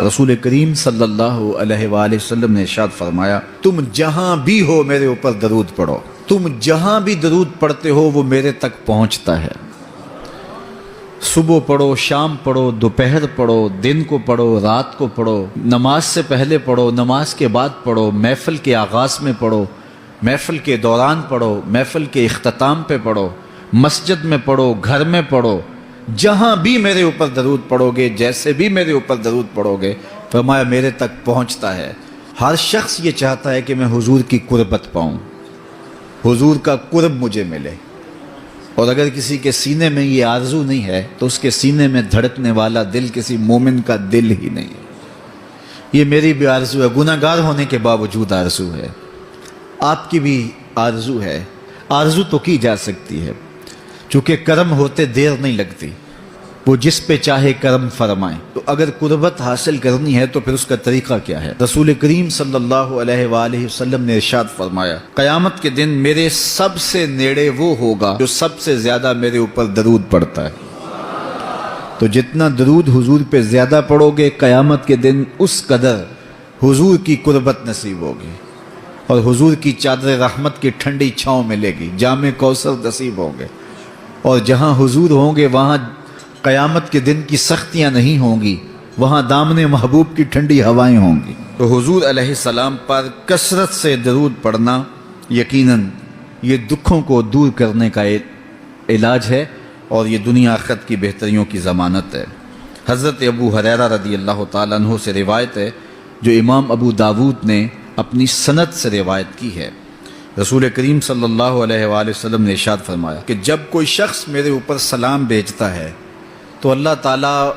رسول کریم صلی اللہ علیہ وآلہ وسلم نے ارشاد فرمایا، تم جہاں بھی ہو میرے اوپر درود پڑھو، تم جہاں بھی درود پڑھتے ہو وہ میرے تک پہنچتا ہے۔ صبح پڑھو، شام پڑھو، دوپہر پڑھو، دن کو پڑھو، رات کو پڑھو، نماز سے پہلے پڑھو، نماز کے بعد پڑھو، محفل کے آغاز میں پڑھو، محفل کے دوران پڑھو، محفل کے اختتام پہ پڑھو، مسجد میں پڑھو، گھر میں پڑھو، جہاں بھی میرے اوپر درود پڑھو گے، جیسے بھی میرے اوپر درود پڑھو گے، فرمایا میرے تک پہنچتا ہے۔ ہر شخص یہ چاہتا ہے کہ میں حضور کی قربت پاؤں، حضور کا قرب مجھے ملے، اور اگر کسی کے سینے میں یہ آرزو نہیں ہے تو اس کے سینے میں دھڑکنے والا دل کسی مومن کا دل ہی نہیں ہے۔ یہ میری بھی آرزو ہے، گناہ گار ہونے کے باوجود آرزو ہے، آپ کی بھی آرزو ہے، آرزو تو کی جا سکتی ہے، چونکہ کرم ہوتے دیر نہیں لگتی، وہ جس پہ چاہے کرم فرمائیں۔ تو اگر قربت حاصل کرنی ہے تو پھر اس کا طریقہ کیا ہے؟ رسول کریم صلی اللہ علیہ وآلہ وسلم نے ارشاد فرمایا، قیامت کے دن میرے سب سے نیڑے وہ ہوگا جو سب سے زیادہ میرے اوپر درود پڑتا ہے۔ تو جتنا درود حضور پہ زیادہ پڑھو گے، قیامت کے دن اس قدر حضور کی قربت نصیب ہوگی، اور حضور کی چادر رحمت کی ٹھنڈی چھاؤں ملے گی، جام کوثر نصیب ہوں گے، اور جہاں حضور ہوں گے وہاں قیامت کے دن کی سختیاں نہیں ہوں گی، وہاں دامن محبوب کی ٹھنڈی ہوائیں ہوں گی۔ تو حضور علیہ السلام پر کثرت سے درود پڑھنا یقیناً یہ دکھوں کو دور کرنے کا علاج ہے، اور یہ دنیا آخرت کی بہتریوں کی ضمانت ہے۔ حضرت ابو ہریرہ رضی اللہ تعالیٰ عنہ سے روایت ہے، جو امام ابو داود نے اپنی سند سے روایت کی ہے۔ رسول کریم صلی اللہ علیہ وآلہ وسلم نے ارشاد فرمایا کہ جب کوئی شخص میرے اوپر سلام بھیجتا ہے تو اللہ تعالیٰ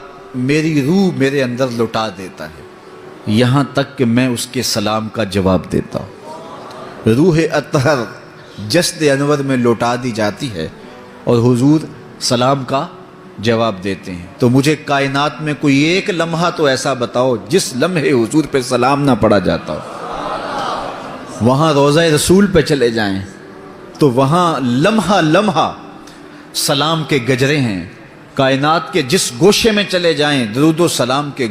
میری روح میرے اندر لٹا دیتا ہے، یہاں تک کہ میں اس کے سلام کا جواب دیتا ہوں۔ روح اطہر جسد انور میں لوٹا دی جاتی ہے اور حضور سلام کا جواب دیتے ہیں۔ تو مجھے کائنات میں کوئی ایک لمحہ تو ایسا بتاؤ جس لمحے حضور پہ سلام نہ پڑھا جاتا ہو۔ وہاں روضہ رسول پہ چلے جائیں تو وہاں لمحہ لمحہ سلام کے گجرے ہیں، کائنات کے جس گوشے میں چلے جائیں درود و سلام کے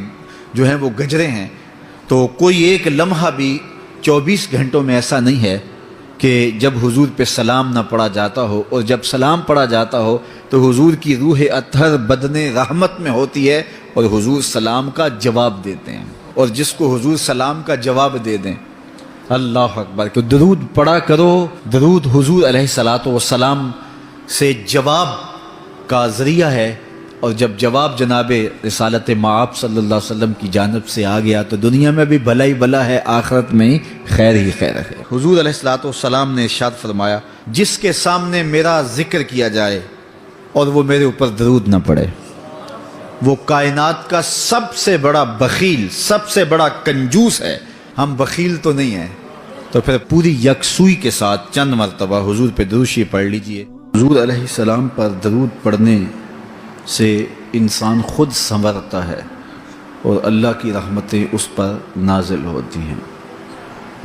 جو ہیں وہ گجرے ہیں۔ تو کوئی ایک لمحہ بھی 24 گھنٹوں میں ایسا نہیں ہے کہ جب حضور پہ سلام نہ پڑھا جاتا ہو، اور جب سلام پڑھا جاتا ہو تو حضور کی روح اطہر بدن رحمت میں ہوتی ہے اور حضور سلام کا جواب دیتے ہیں، اور جس کو حضور سلام کا جواب دے دیں، اللہ اکبر، کہ درود پڑھا کرو۔ درود حضور علیہ الصلاۃ والسلام سے جواب کا ذریعہ ہے، اور جب جواب جناب رسالت مآب صلی اللہ علیہ وسلم کی جانب سے آ گیا تو دنیا میں بھی بھلا ہی بھلا ہے، آخرت میں خیر ہی خیر ہے۔ حضور علیہ الصلاۃ والسلام نے ارشاد فرمایا، جس کے سامنے میرا ذکر کیا جائے اور وہ میرے اوپر درود نہ پڑے، وہ کائنات کا سب سے بڑا بخیل، سب سے بڑا کنجوس ہے۔ ہم بخیل تو نہیں ہیں، تو پھر پوری یکسوئی کے ساتھ چند مرتبہ حضور پہ درود شریف پڑھ لیجئے۔ حضور علیہ السلام پر درود پڑھنے سے انسان خود سنورتا ہے اور اللہ کی رحمتیں اس پر نازل ہوتی ہیں۔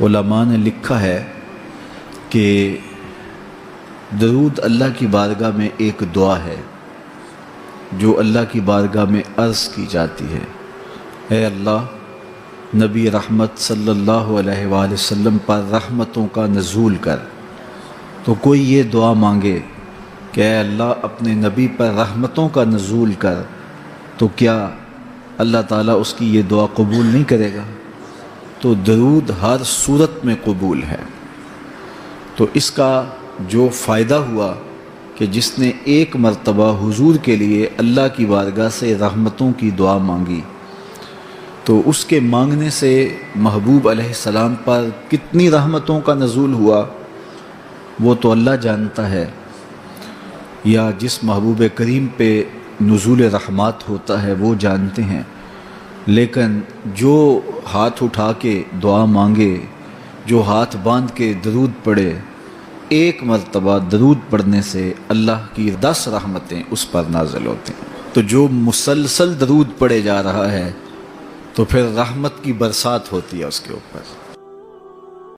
علماء نے لکھا ہے کہ درود اللہ کی بارگاہ میں ایک دعا ہے جو اللہ کی بارگاہ میں عرض کی جاتی ہے، اے اللہ، نبی رحمت صلی اللہ علیہ وآلہ وسلم پر رحمتوں کا نزول کر۔ تو کوئی یہ دعا مانگے کہ اے اللہ اپنے نبی پر رحمتوں کا نزول کر، تو کیا اللہ تعالیٰ اس کی یہ دعا قبول نہیں کرے گا؟ تو درود ہر صورت میں قبول ہے۔ تو اس کا جو فائدہ ہوا کہ جس نے ایک مرتبہ حضور کے لیے اللہ کی بارگاہ سے رحمتوں کی دعا مانگی، تو اس کے مانگنے سے محبوب علیہ السلام پر کتنی رحمتوں کا نزول ہوا وہ تو اللہ جانتا ہے، یا جس محبوب کریم پہ نزول رحمات ہوتا ہے وہ جانتے ہیں، لیکن جو ہاتھ اٹھا کے دعا مانگے، جو ہاتھ باندھ کے درود پڑھے، ایک مرتبہ درود پڑھنے سے اللہ کی 10 رحمتیں اس پر نازل ہوتی ہیں۔ تو جو مسلسل درود پڑھے جا رہا ہے تو پھر رحمت کی برسات ہوتی ہے اس کے اوپر۔